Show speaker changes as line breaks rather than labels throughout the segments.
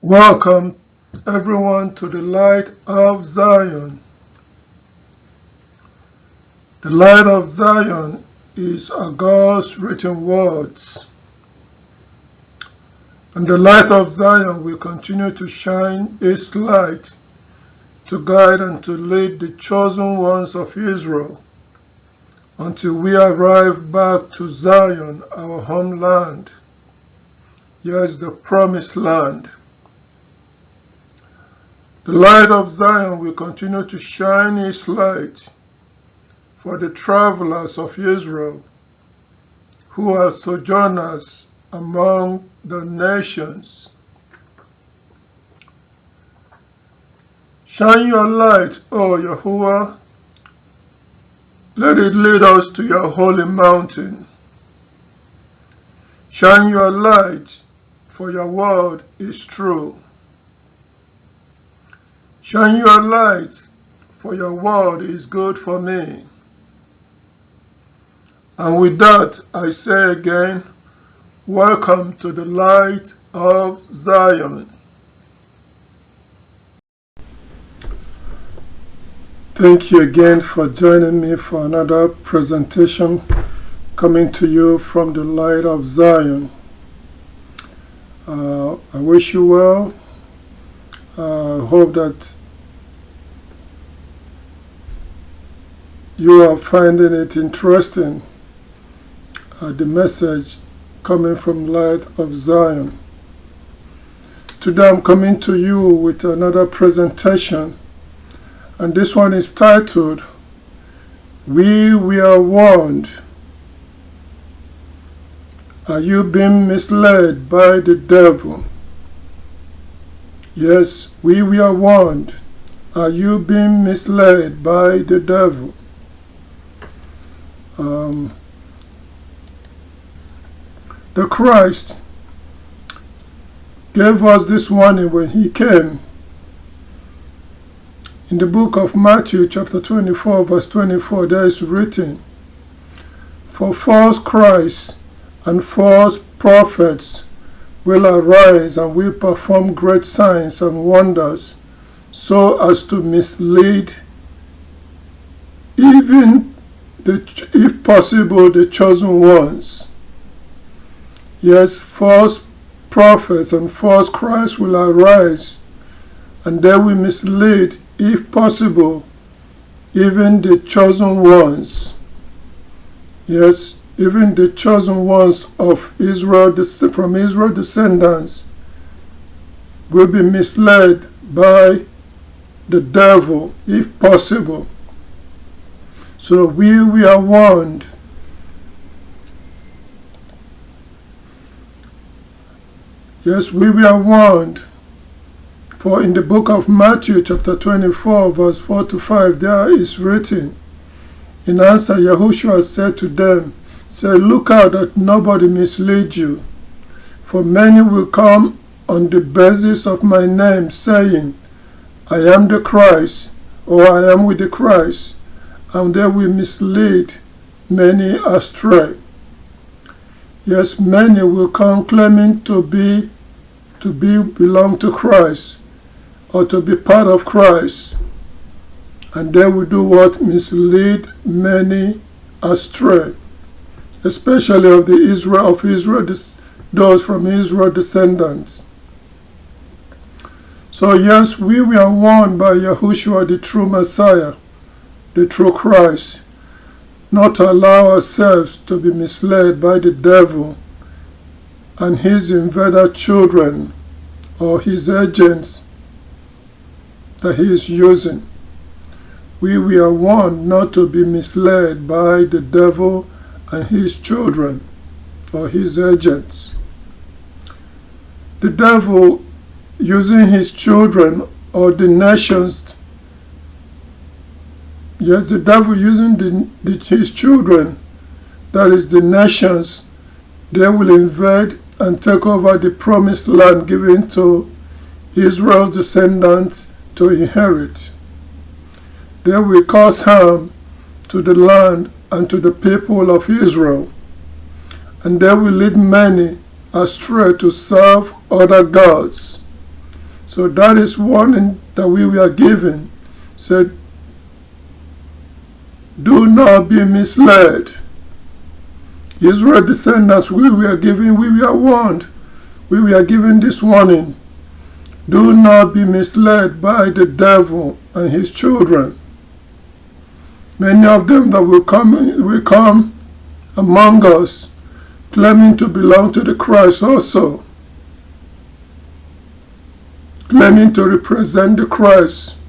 Welcome everyone to the Light of Zion. The Light of Zion is God's written words. And the Light of Zion will continue to shine its light to guide and to lead the chosen ones of Israel until we arrive back to Zion, our homeland. Yes, the promised land. The light of Zion will continue to shine its light for the travelers of Israel who are sojourners among the nations. Shine your light, O Yahuwah. Let it lead us to your holy mountain. Shine your light, for your word is true. Shine your light, for your word is good for me. And with that, I say again, welcome to the Light of Zion. Thank you again for joining me for another presentation coming to you from the Light of Zion. I wish you well. I hope that you are finding it interesting, the message coming from Light of Zion. Today I'm coming to you with another presentation, and this one is titled, We Were Warned. Are you being misled by the devil? Yes, we were warned. Are you being misled by the devil? The Christ gave us this warning when he came. In the book of Matthew chapter 24 verse 24, there is written, For false Christs and false prophets will arise and will perform great signs and wonders, so as to mislead, even if possible, the chosen ones. Yes, false prophets and false Christs will arise, and they will mislead, if possible, even the chosen ones. Yes, even the chosen ones of Israel, from Israel's descendants, will be misled by the devil, if possible. So we are warned. Yes, we were warned. For in the book of Matthew chapter 24 verse 4 to 5, there is written, In answer, Yahushua said to them, Say, look out that nobody mislead you, for many will come on the basis of my name, saying, I am the Christ, or I am with the Christ, and they will mislead many astray. Yes, many will come claiming to belong to Christ, or to be part of Christ, and they will do what? Mislead many astray, especially of Israel, those from Israel descendants. So yes, we were warned by Yahushua, the true Messiah, the true Christ, not to allow ourselves to be misled by the devil and his invader children or his agents that he is using. We were warned not to be misled by the devil and his children or his agents. The devil using his children or the nations, yes, the devil using his children, that is the nations, they will invade and take over the promised land given to Israel's descendants to inherit. They will cause harm to the land and to the people of Israel, and they will lead many astray to serve other gods, So that is warning that we were given. Said, do not be misled. Israel descendants, we were warned. We were given this warning. Do not be misled by the devil and his children. Many of them that will come among us, claiming to belong to the Christ also, claiming to represent the Christ.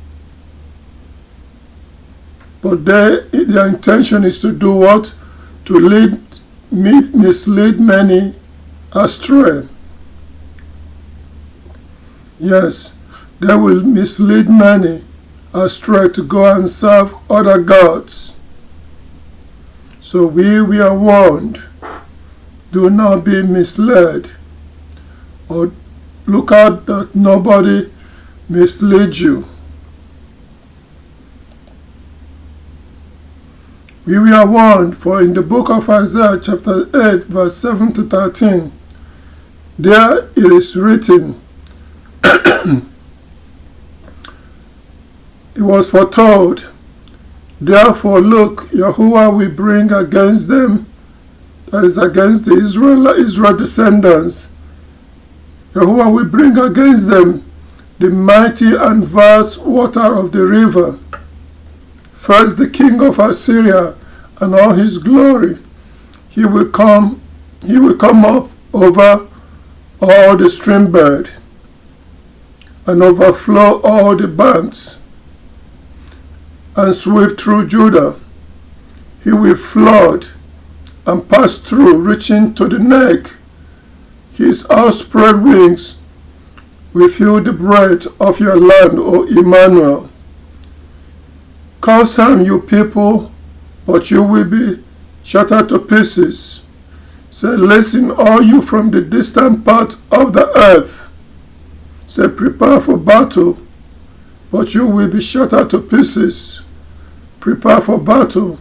But their intention is to do what? To mislead many astray. Yes, they will mislead many astray to go and serve other gods. So we are warned. Do not be misled, or look out that nobody mislead you. We were warned, for in the book of Isaiah chapter 8 verse 7 to 13, there it is written, it was foretold, therefore look, Yahuwah will bring against them, that is against the Israel descendants, Yahuwah will bring against them the mighty and vast water of the river. First the king of Assyria and all his glory. He will come up over all the stream bed and overflow all the banks and sweep through Judah. He will flood and pass through, reaching to the neck. His outspread wings will fill the breadth of your land, O Emmanuel. Cause harm, you people, but you will be shattered to pieces. Say, listen, all you from the distant part of the earth. Say, prepare for battle, but you will be shattered to pieces. Prepare for battle,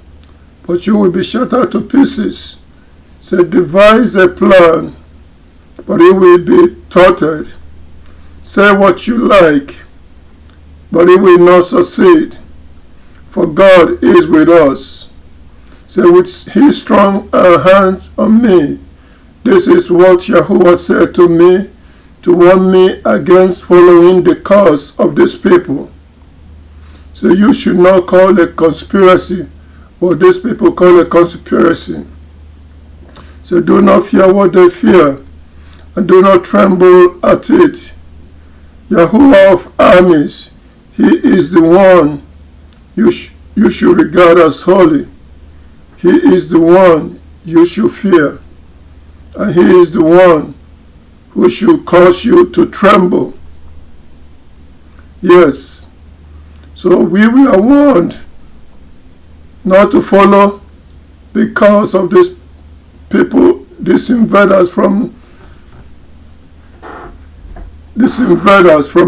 but you will be shattered to pieces. Say, devise a plan, but it will be thwarted. Say what you like, but it will not succeed. For God is with us. Say, with his strong hands on me. This is what Yahuwah said to me, to warn me against following the cause of this people. So you should not call it conspiracy, what these people call a conspiracy. So do not fear what they fear, and do not tremble at it. Yahuwah of armies, he is the one you should regard as holy. He is the one you should fear, and he is the one who should cause you to tremble. Yes, so we are warned not to follow the cause of these people, these invaders from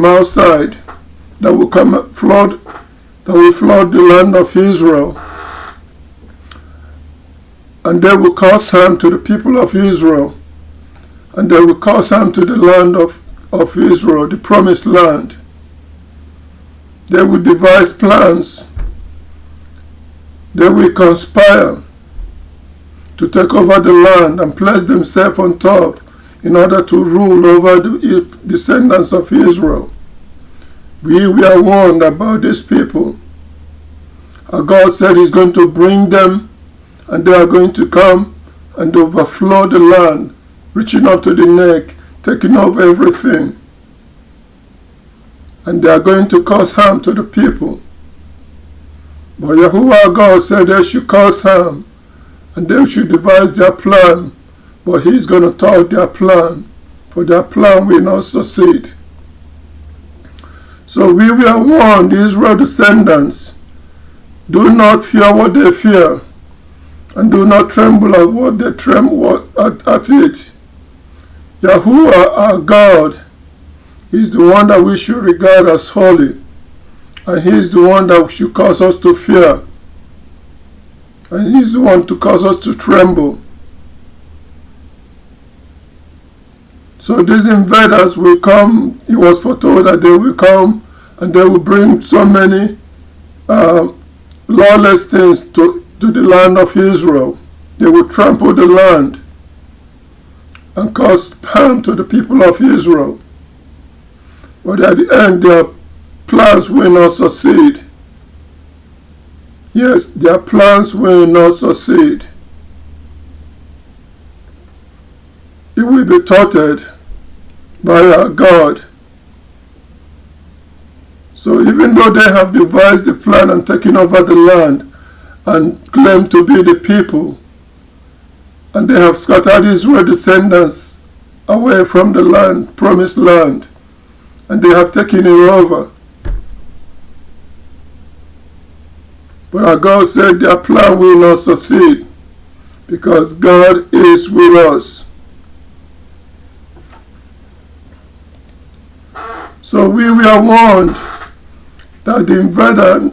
outside that will come flood the land of Israel, and they will cause harm to the people of Israel, and they will cause harm to the land of Israel, the promised land. They will devise plans. They will conspire to take over the land and place themselves on top in order to rule over the descendants of Israel. We are warned about these people. Our God said he's going to bring them, and they are going to come and overflow the land, reaching up to the neck, taking over everything. And they are going to cause harm to the people. But Yahuwah God said they should cause harm, and they should devise their plan, but he's going to thwart their plan, for their plan will not succeed. So we were warned, the Israel descendants, do not fear what they fear, and do not tremble at what they tremble at it. Yahuwah, our God, is the one that we should regard as holy, and he is the one that should cause us to fear, and he is the one to cause us to tremble. So these invaders will come. It was foretold that they will come and they will bring so many lawless things to the land of Israel. They will trample the land and cause harm to the people of Israel. But at the end, their plans will not succeed. Yes, their plans will not succeed. It will be thwarted by our God. So even though they have devised the plan and taken over the land and claim to be the people, and they have scattered Israel's descendants away from the land, promised land, and they have taken it over. But our God said their plan will not succeed because God is with us. So we were warned that the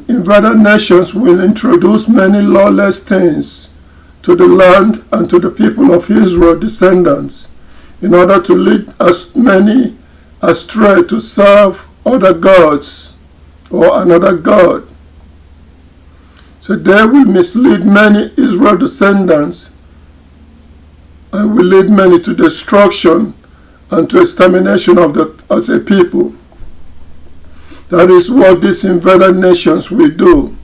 invader nations will introduce many lawless things to the land and to the people of Israel descendants in order to lead as many astray to serve other gods or another god. So they will mislead many Israel descendants and will lead many to destruction and to extermination of as a people. That is what these invader nations will do.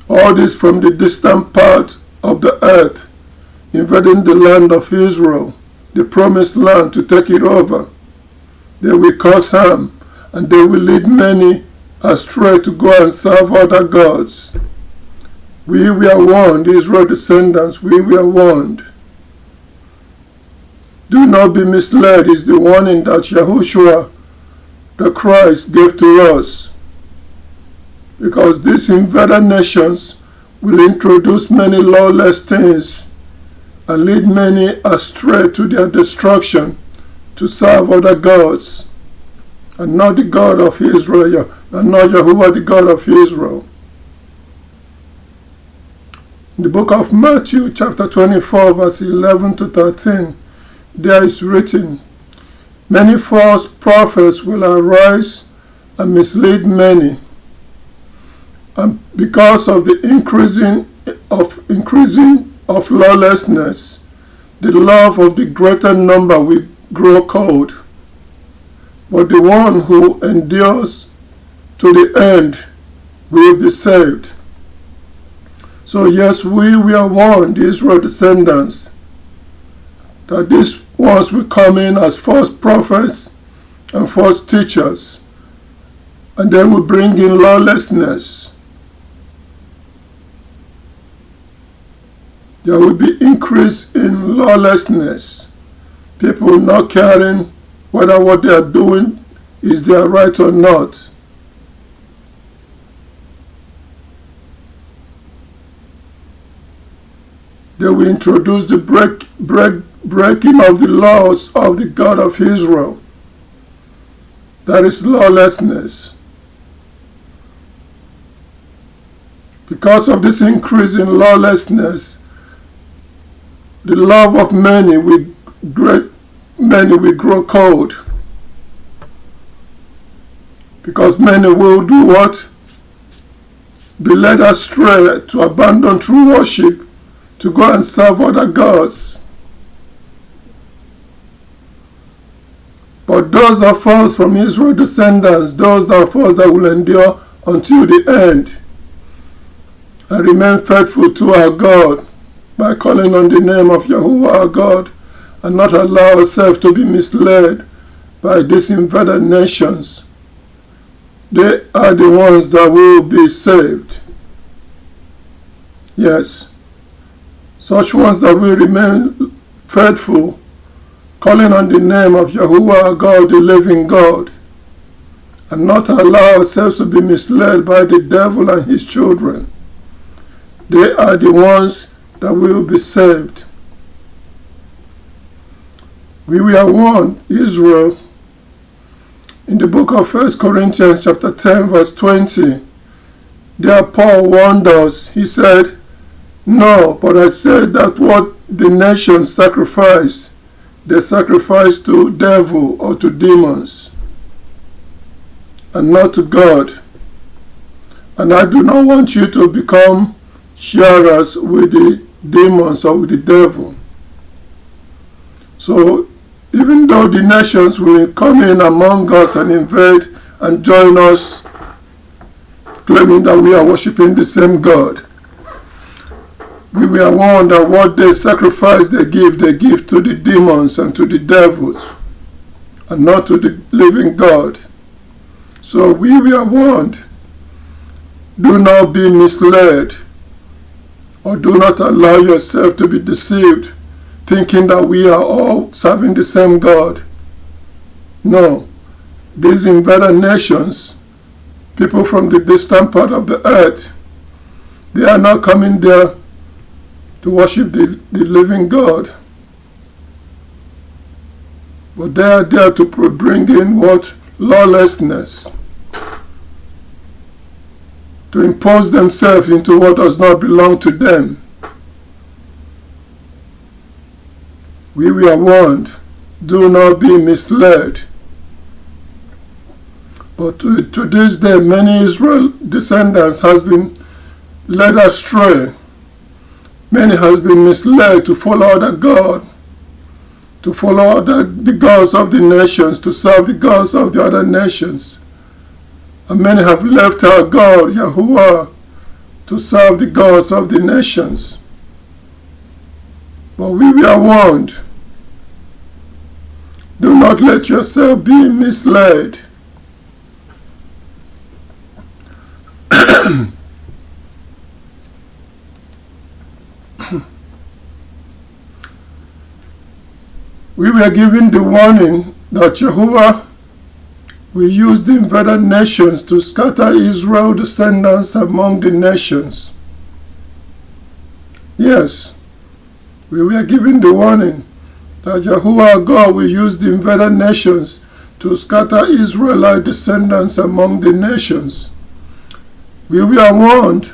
All this from the distant part of the earth, invading the land of Israel, the promised land, to take it over. They will cause harm, and they will lead many astray to go and serve other gods. We were warned, Israel descendants, we were warned. Do not be misled is the warning that Yahushua, the Christ, gave to us. Because these invader nations will introduce many lawless things and lead many astray to their destruction to serve other gods and not the God of Israel, and not Yahuwah, the God of Israel. In the book of Matthew, chapter 24, verse 11 to 13, there is written, "Many false prophets will arise and mislead many, and because of the increasing of lawlessness, the love of the greater number will grow cold. But the one who endures to the end will be saved." So yes, we were warned, the Israel descendants, that these ones will come in as false prophets and false teachers, and they will bring in lawlessness. There will be increase in lawlessness. People not caring whether what they are doing is their right or not. They will introduce the breaking of the laws of the God of Israel. That is lawlessness. Because of this increase in lawlessness, the love of many will grow cold. Because many will do what? Be led astray to abandon true worship, to go and serve other gods. But those of us from Israel descendants, those of us that will endure until the end and remain faithful to our God by calling on the name of Yahuwah our God and not allow ourselves to be misled by these invader nations, they are the ones that will be saved. Yes, such ones that will remain faithful, calling on the name of Yahuwah our God, the living God, and not allow ourselves to be misled by the devil and his children. They are the ones that will be saved. We were warned, Israel, in the book of 1 Corinthians chapter 10 verse 20. There Paul warned us. He said, No, but I said that what the nations sacrifice, they sacrifice to devil or to demons, and not to God. And I do not want you to become sharers with the demons or with the devil. So even though the nations will come in among us and invade and join us, claiming that we are worshiping the same God, we were warned that what they sacrifice, they give to the demons and to the devils, and not to the living God. So we were warned, do not be misled, or do not allow yourself to be deceived, thinking that we are all serving the same God. No, these invader nations, people from the distant part of the earth, they are not coming there to worship the living God, but they are there to bring in what? Lawlessness, to impose themselves into what does not belong to them. We were warned, do not be misled. But to this day, many Israel descendants has been led astray. Many has been misled to follow other God, to follow the gods of the nations, to serve the gods of the other nations. And many have left our God, Yahuwah, to serve the gods of the nations. But we were warned, do not let yourself be misled. We were given the warning that Yahuwah will use the invader nations to scatter Israel descendants among the nations. Yes, we were given the warning that Yahuwah God will use the invader nations to scatter Israelite descendants among the nations. We were warned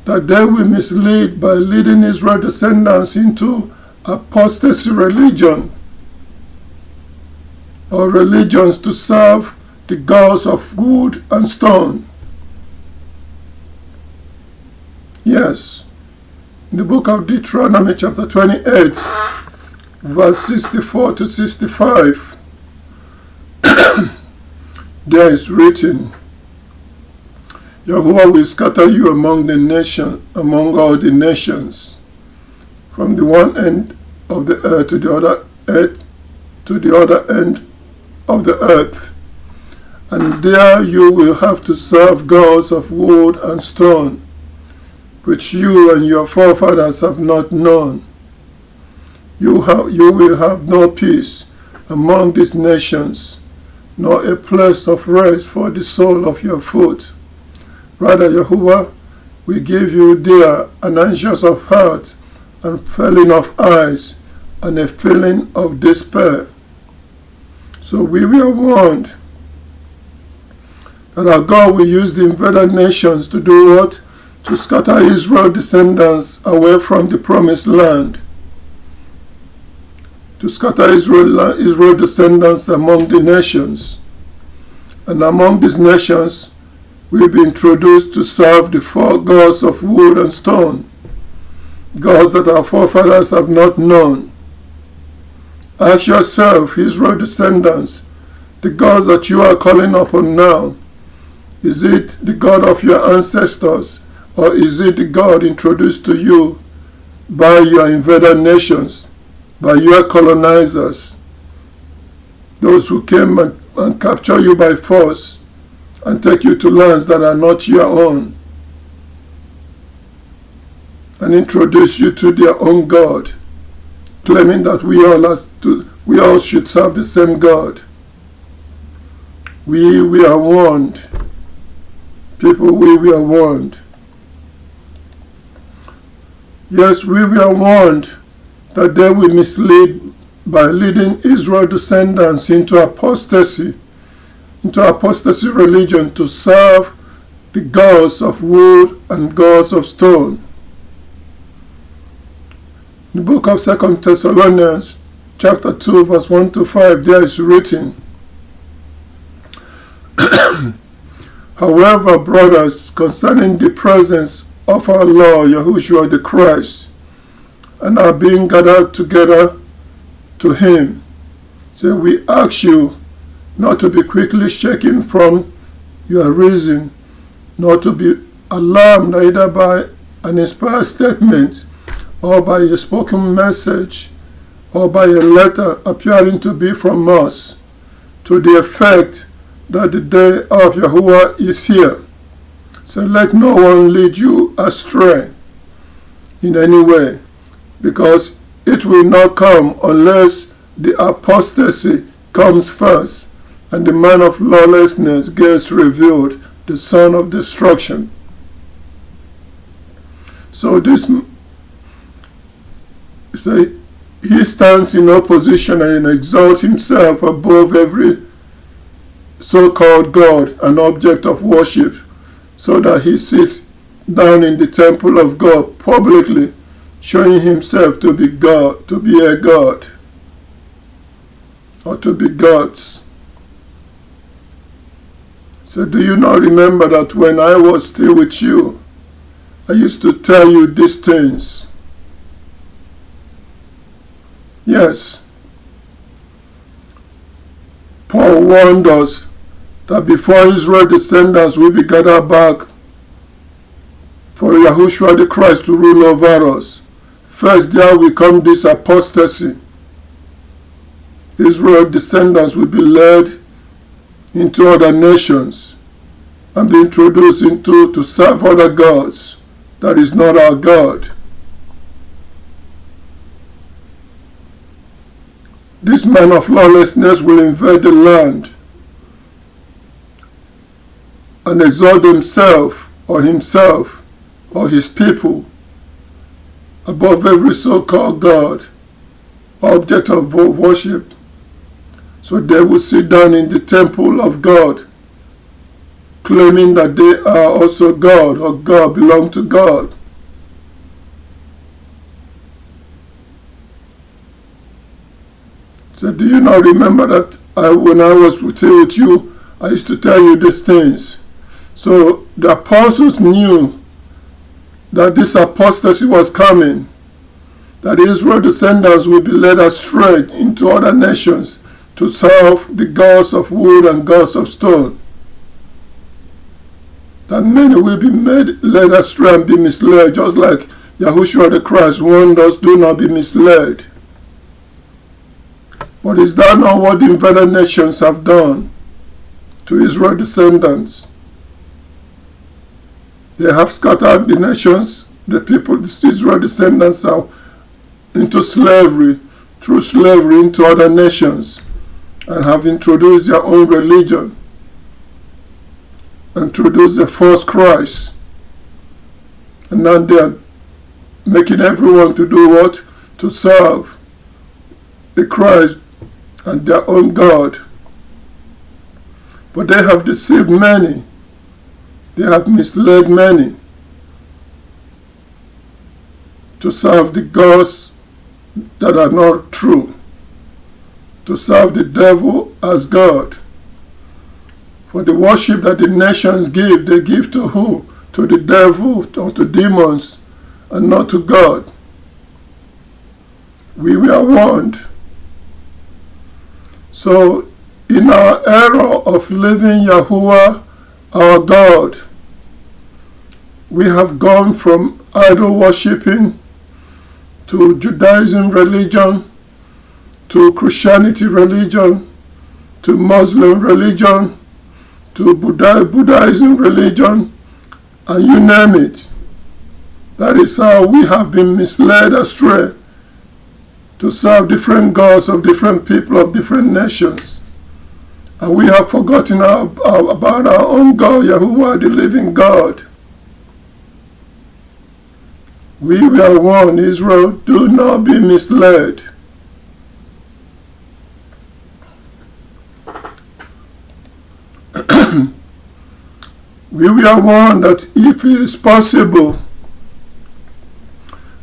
that they will mislead by leading Israel descendants into apostasy religion, or religions to serve the gods of wood and stone. Yes, in the book of Deuteronomy chapter 28, verse 64 to 65, there is written, Yahuwah will scatter you among the nation, among all the nations, from the one end of the earth to the other end of the earth, and there you will have to serve gods of wood and stone, which you and your forefathers have not known. You will have no peace among these nations, nor a place of rest for the sole of your foot. Rather, Yahuwah will give you there an anxious of heart, and failing of eyes, and a feeling of despair. So we were warned that our God will use the invader nations to do what? To scatter Israel descendants away from the promised land. To scatter Israel descendants among the nations. And among these nations, we'll be introduced to serve the four gods of wood and stone, gods that our forefathers have not known. Ask yourself, Israel descendants, the gods that you are calling upon now, is it the God of your ancestors, or is it the God introduced to you by your invader nations, by your colonizers, those who came and capture you by force and take you to lands that are not your own, and introduce you to their own God, claiming that we all should serve the same God. We are warned. People, we were warned. Yes, we were warned that they will mislead by leading Israel descendants into apostasy religion to serve the gods of wood and gods of stone. In the book of 2 Thessalonians, chapter 2, verse 1 to 5, there is written, However, brothers, concerning the presence of our Lord Yahushua the Christ, and our being gathered together to him, so we ask you not to be quickly shaken from your reason, nor to be alarmed either by an inspired statement, or by a spoken message, or by a letter appearing to be from us, to the effect that the day of Yahuwah is here. So let no one lead you astray in any way, because it will not come unless the apostasy comes first, and the man of lawlessness gets revealed, the son of destruction. So he stands in opposition and exalts himself above every so-called God, an object of worship, so that he sits down in the temple of God publicly, showing himself to be God, to be a God, or to be gods. So do you not remember that when I was still with you, I used to tell you these things? Yes. Paul warned us that before Israel's descendants will be gathered back for Yahushua the Christ to rule over us, first there will come this apostasy. Israel's descendants will be led into other nations and be introduced into to serve other gods that is not our God. This man of lawlessness will invade the land and exalt himself or his people above every so-called God, object of worship. So they will sit down in the temple of God, claiming that they are also God, or God belong to God. So do you not remember that when I was still with you, I used to tell you these things? So the apostles knew that this apostasy was coming, that Israel's descendants will be led astray into other nations to serve the gods of wood and gods of stone. That many will be led astray and be misled, just like Yahushua the Christ warned us, do not be misled. But is that not what the invaded nations have done to Israel's descendants? They have scattered the nations, the people, the Israel descendants are into slavery, through slavery into other nations, and have introduced their own religion, introduced the false Christ. And now they are making everyone to do what? To serve the Christ and their own God. But they have deceived many. They have misled many to serve the gods that are not true, to serve the devil as God. For the worship that the nations give, they give to who? To the devil or to demons, and not to God. We were warned. So, in our era of living Yahuwah, our God, we have gone from idol worshipping to Judaism religion, to Christianity religion, to Muslim religion, to Buddhism religion, and you name it. That is how we have been misled astray to serve different gods of different people of different nations. And we have forgotten about our own God, Yahuwah, the living God. We were warned, Israel, do not be misled. We were warned that if it is possible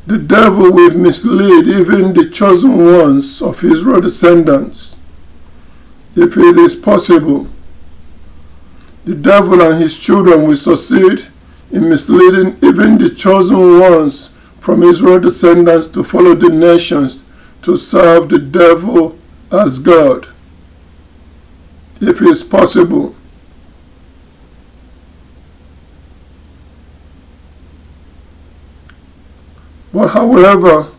The devil will mislead even the chosen ones of Israel's descendants. If it is possible, the devil and his children will succeed in misleading even the chosen ones from Israel's descendants to follow the nations to serve the devil as God. If it is possible. But however,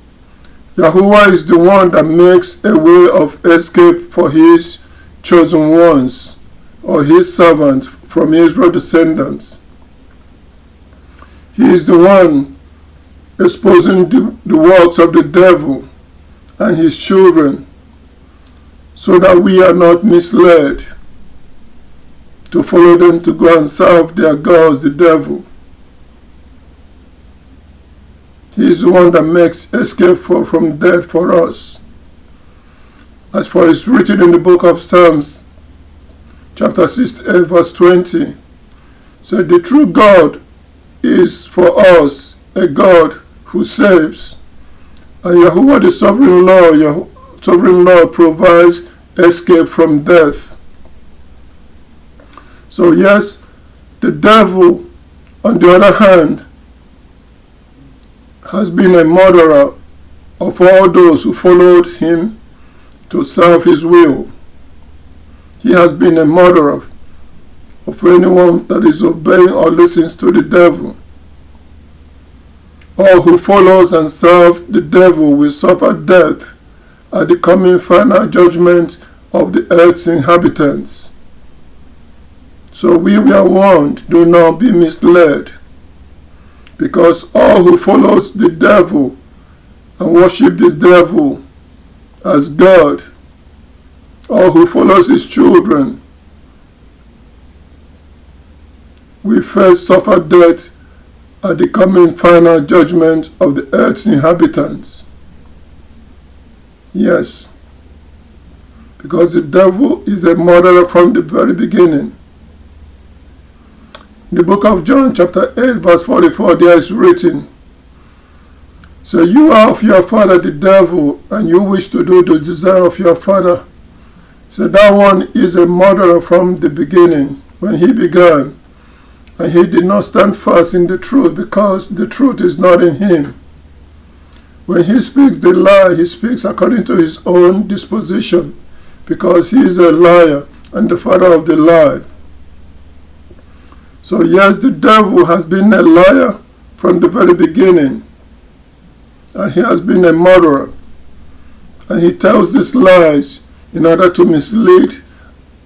Yahuwah is the one that makes a way of escape for his chosen ones or his servants from Israel's descendants. He is the one exposing the works of the devil and his children so that we are not misled to follow them to go and serve their gods, the devil. He is the one that makes escape from death for us. As for it's written in the book of Psalms, chapter 68, verse 20, so the true God is for us a God who saves. And Yahuwah the sovereign Lord provides escape from death. So yes, the devil, on the other hand, has been a murderer of all those who followed him to serve his will. He has been a murderer of anyone that is obeying or listens to the devil. All who follows and serve the devil will suffer death at the coming final judgment of the earth's inhabitants. So we were warned, do not be misled, because all who follows the devil and worship this devil as God, all who follows his children, will first suffer death at the coming final judgment of the earth's inhabitants. Yes, because the devil is a murderer from the very beginning. In the book of John, chapter 8, verse 44, there is written, so you are of your father the devil, and you wish to do the desire of your father. So that one is a murderer from the beginning, when he began. And he did not stand fast in the truth, because the truth is not in him. When he speaks the lie, he speaks according to his own disposition, because he is a liar and the father of the lie. So yes, the devil has been a liar from the very beginning, and he has been a murderer. And he tells these lies in order to mislead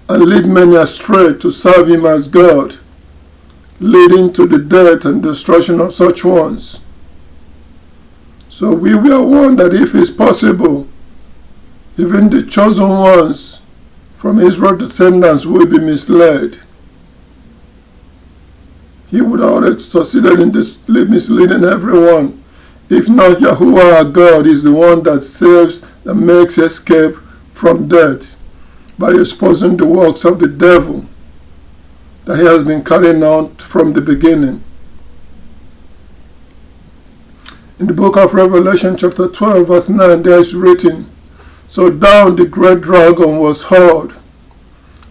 and lead many astray to serve him as God, leading to the death and destruction of such ones. So we were warned that if it's possible, even the chosen ones from Israel's descendants will be misled. He would have already succeeded in misleading everyone. If not, Yahuwah our God is the one that saves and makes escape from death by exposing the works of the devil that he has been carrying out from the beginning. In the book of Revelation, chapter 12, verse 9, there is written, so down the great dragon was hurled,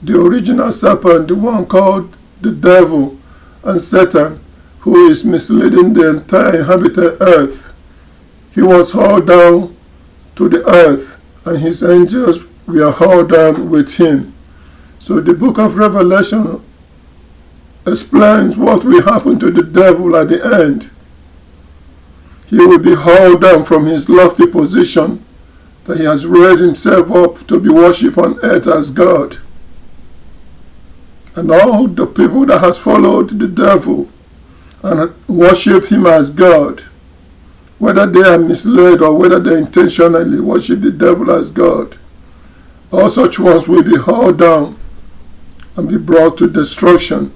the original serpent, the one called the devil and Satan, who is misleading the entire inhabited earth. He was hurled down to the earth, and his angels were hurled down with him. So the book of Revelation explains what will happen to the devil at the end. He will be hurled down from his lofty position that he has raised himself up to be worshipped on earth as God. And all the people that has followed the devil and worshipped him as God, whether they are misled or whether they intentionally worship the devil as God, all such ones will be hurled down and be brought to destruction.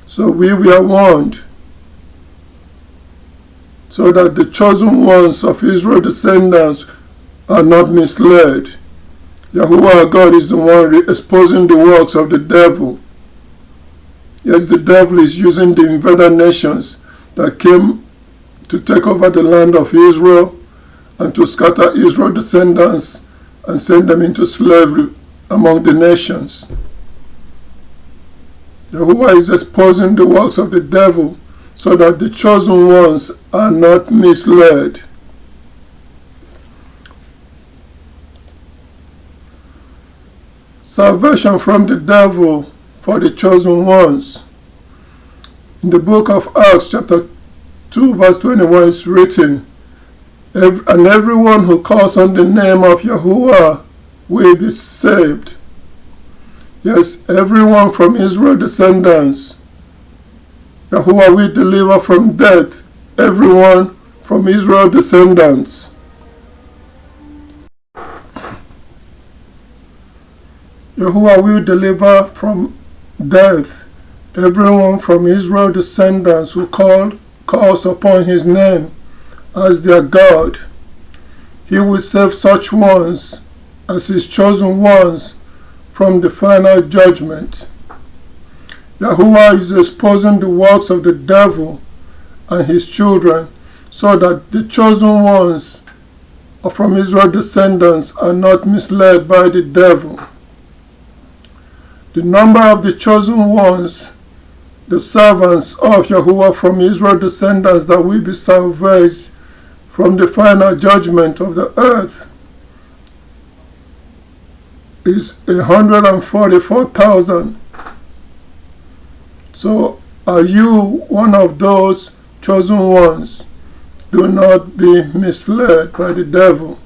So we were warned, so that the chosen ones of Israel's descendants are not misled. Yahuwah God is the one exposing the works of the devil. Yes, the devil is using the invader nations that came to take over the land of Israel and to scatter Israel's descendants and send them into slavery among the nations. Yahuwah is exposing the works of the devil so that the chosen ones are not misled. Salvation from the devil for the chosen ones. In the book of Acts chapter 2 verse 21 is written, and everyone who calls on the name of Yahuwah will be saved. Yes, everyone from Israel's descendants. Yahuwah will deliver from death everyone from Israel's descendants. Yahuwah will deliver from death everyone from Israel's descendants who calls upon his name as their God. He will save such ones as his chosen ones from the final judgment. Yahuwah is exposing the works of the devil and his children so that the chosen ones from Israel's descendants are not misled by the devil. The number of the chosen ones, the servants of Yahuwah from Israel's descendants that will be salvaged from the final judgment of the earth, is 144,000. So are you one of those chosen ones? Do not be misled by the devil.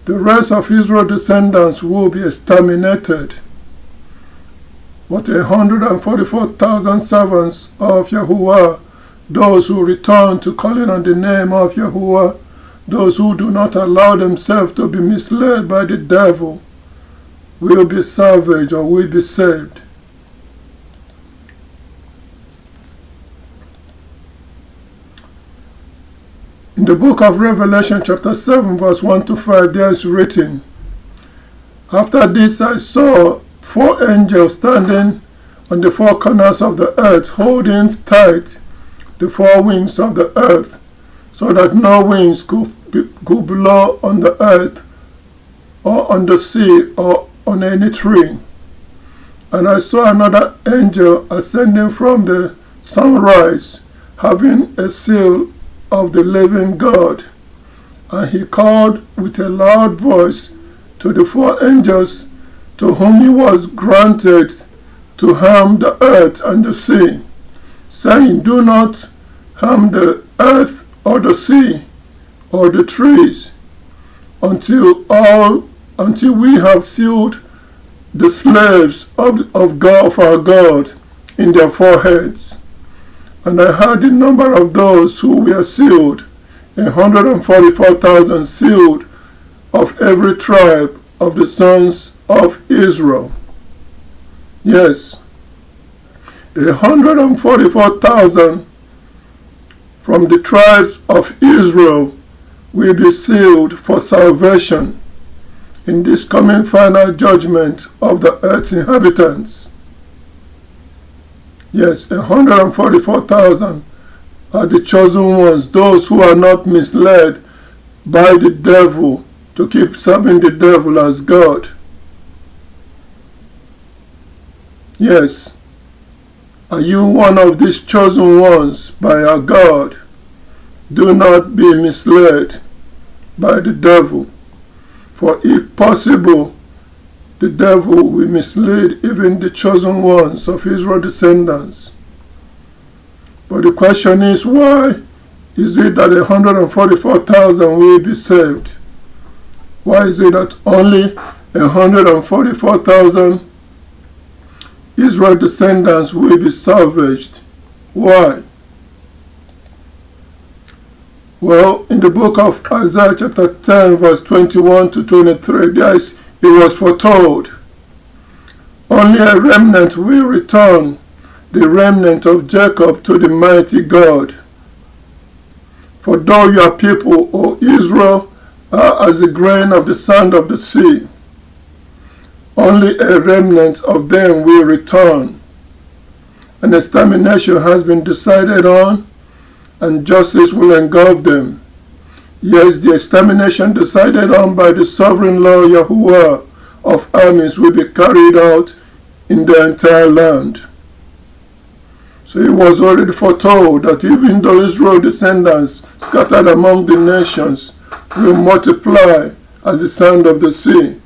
The rest of Israel's descendants will be exterminated. But 144,000 servants of Yahuwah, those who return to calling on the name of Yahuwah, those who do not allow themselves to be misled by the devil, will be salvaged or will be saved. In the book of Revelation chapter 7 verse 1 to 5, there is written, after this I saw 4 angels standing on the 4 corners of the earth, holding tight the 4 wings of the earth, so that no winds could blow on the earth, or on the sea, or on any tree. And I saw another angel ascending from the sunrise, having a seal of the living God. And he called with a loud voice to the 4 angels to whom it was granted to harm the earth and the sea, saying, do not harm the earth or the sea or the trees until we have sealed the slaves of God, of our God, in their foreheads. And I heard the number of those who were sealed, 144,000 sealed of every tribe of the sons of Israel. Yes, 144,000 from the tribes of Israel will be sealed for salvation in this coming final judgment of the earth's inhabitants. Yes, 144,000 are the chosen ones, those who are not misled by the devil to keep serving the devil as God. Yes, are you one of these chosen ones by our God? Do not be misled by the devil, for if possible, the devil will mislead even the chosen ones of Israel's descendants. But the question is, why is it that 144,000 will be saved? Why is it that only 144,000 Israel descendants will be salvaged? Why? Well, in the book of Isaiah chapter 10 verse 21 to 23, it was foretold, only a remnant will return, the remnant of Jacob, to the mighty God. For though your people, O Israel, are as the grain of the sand of the sea, only a remnant of them will return. An extermination has been decided on, and justice will engulf them. Yes, the extermination decided on by the sovereign Lord Yahuwah of armies will be carried out in the entire land. So it was already foretold that even though Israel's descendants scattered among the nations will multiply as the sand of the sea,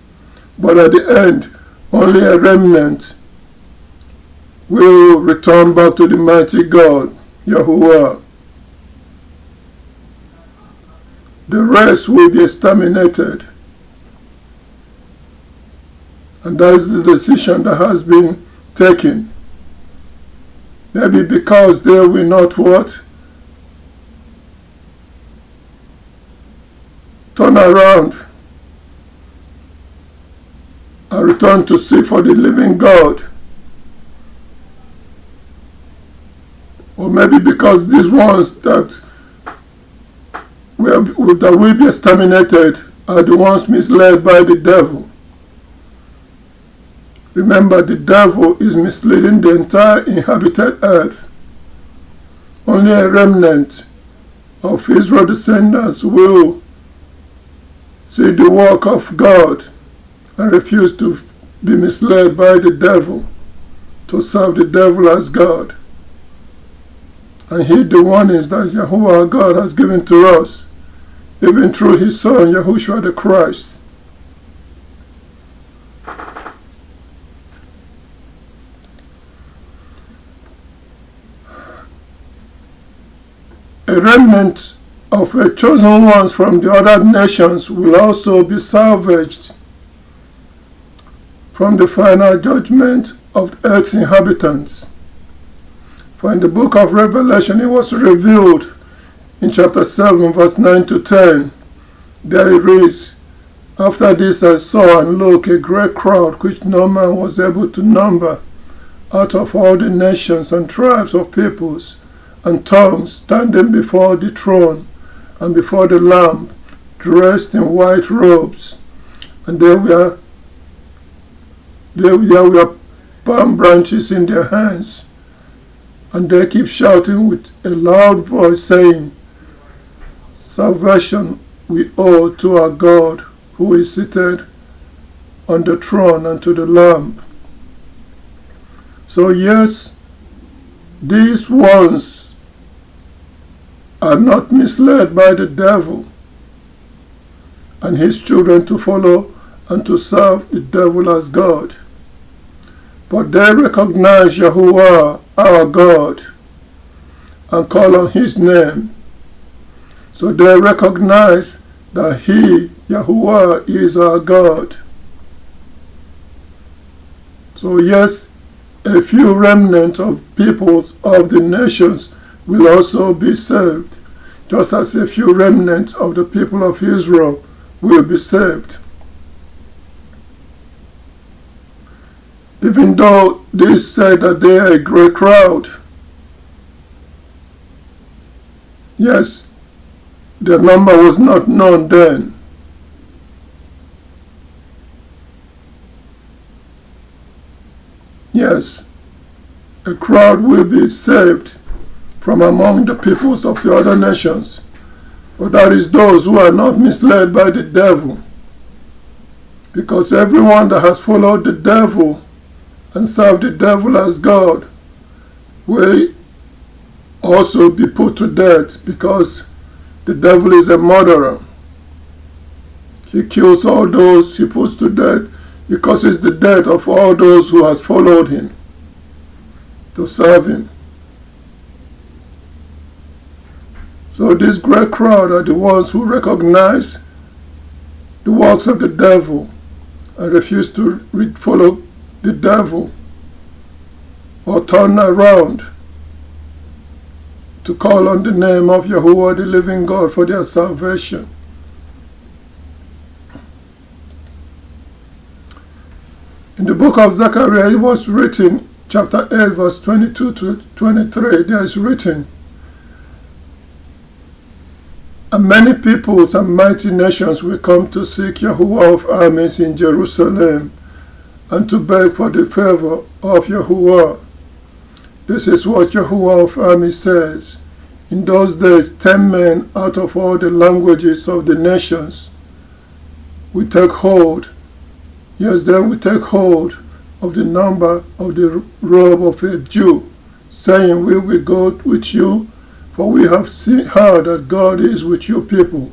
but at the end only a remnant will return back to the mighty God, Yahuwah. The rest will be exterminated. And that is the decision that has been taken. Maybe because they will not what? Turn around and return to seek for the living God. Or maybe because these ones that will be exterminated are the ones misled by the devil. Remember, the devil is misleading the entire inhabited earth. Only a remnant of Israel's descendants will see the work of God and refuse to be misled by the devil, to serve the devil as God, and heed the warnings that Yahuwah God has given to us, even through his Son, Yahushua the Christ. A remnant of the chosen ones from the other nations will also be salvaged from the final judgment of earth's inhabitants. For in the book of Revelation it was revealed in chapter 7 verse 9 to 10, there it reads, "After this I saw and look a great crowd which no man was able to number, out of all the nations and tribes of peoples and tongues, standing before the throne and before the Lamb, dressed in white robes, and there were palm branches in their hands, and they keep shouting with a loud voice, saying, Salvation we owe to our God, who is seated on the throne, and to the Lamb." So yes, these ones are not misled by the devil and his children to follow and to serve the devil as God, but they recognize Yahuwah, our God, and call on his name. So they recognize that he, Yahuwah, is our God. So yes, a few remnants of peoples of the nations will also be saved, just as a few remnants of the people of Israel will be saved. Even though they say that they are a great crowd, yes, their number was not known then. Yes, a crowd will be saved from among the peoples of the other nations, but that is those who are not misled by the devil, because everyone that has followed the devil and served the devil as God will also be put to death, because the devil is a murderer. He kills all those he puts to death. He causes the death of all those who has followed him to serve him. So this great crowd are the ones who recognize the works of the devil and refuse to follow the devil or turn around to call on the name of Yahuwah, the living God, for their salvation. In the book of Zechariah, it was written, chapter 8, verse 22 to 23, there is written, "And many peoples and mighty nations will come to seek Yahuwah of armies in Jerusalem, and to beg for the favor of Yahuwah. This is what Yahuwah of armies says. In those days, 10 men out of all the languages of the nations will take hold. Yes, they will take hold of the number of the robe of a Jew, saying, we will go with you, for we have heard that God is with your people.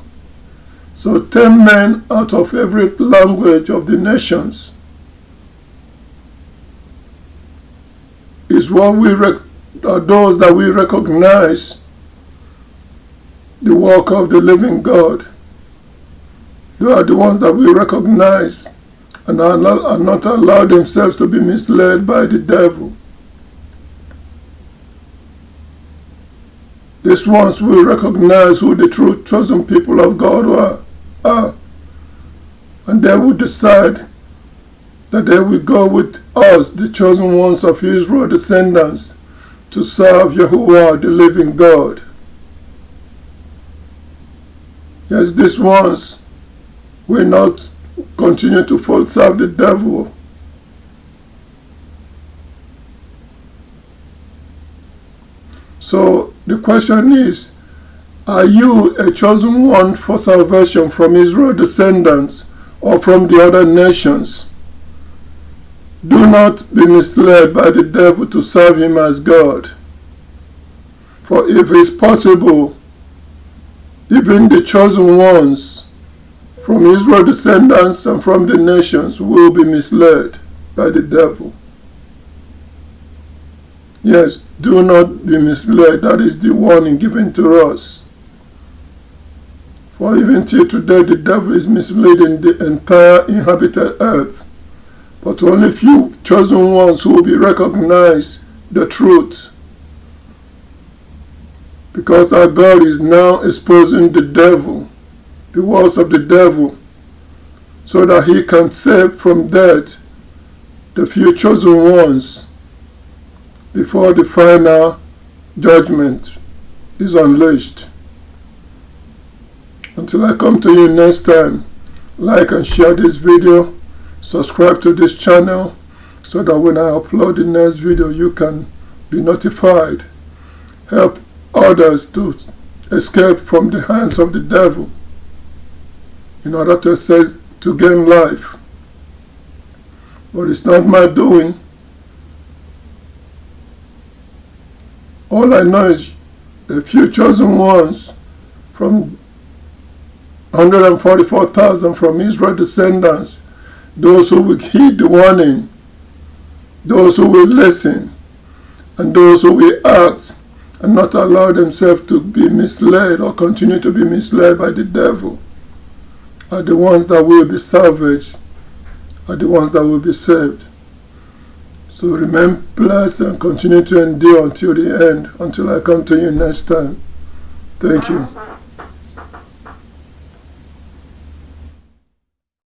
So 10 men out of every language of the nations is what are those that we recognize the work of the living God. They are the ones that we recognize and are not allow themselves to be misled by the devil. These ones will recognize who the true chosen people of God are. And they will decide that they will go with us, the chosen ones of Israel, descendants, to serve Yahuwah, the living God. Yes, these ones will not continue to serve the devil. So the question is, are you a chosen one for salvation from Israel descendants or from the other nations? Do not be misled by the devil to serve him as God. For if it's possible, even the chosen ones from Israel descendants and from the nations will be misled by the devil. Yes, do not be misled. That is the warning given to us. For even till today, the devil is misleading the entire inhabited earth. But only few chosen ones who will recognize the truth. Because our God is now exposing the devil, the works of the devil, so that he can save from death the few chosen ones before the final judgment is unleashed. Until I come to you next time, like and share this video, subscribe to this channel so that when I upload the next video you can be notified. Help others to escape from the hands of the devil in order to gain life. But it's not my doing. All I know is the few chosen ones from 144,000 from Israel descendants, those who will heed the warning, those who will listen, and those who will act and not allow themselves to be misled or continue to be misled by the devil, are the ones that will be salvaged, are the ones that will be saved. So remain blessed and continue to endure until the end, until I come to you next time. Thank you.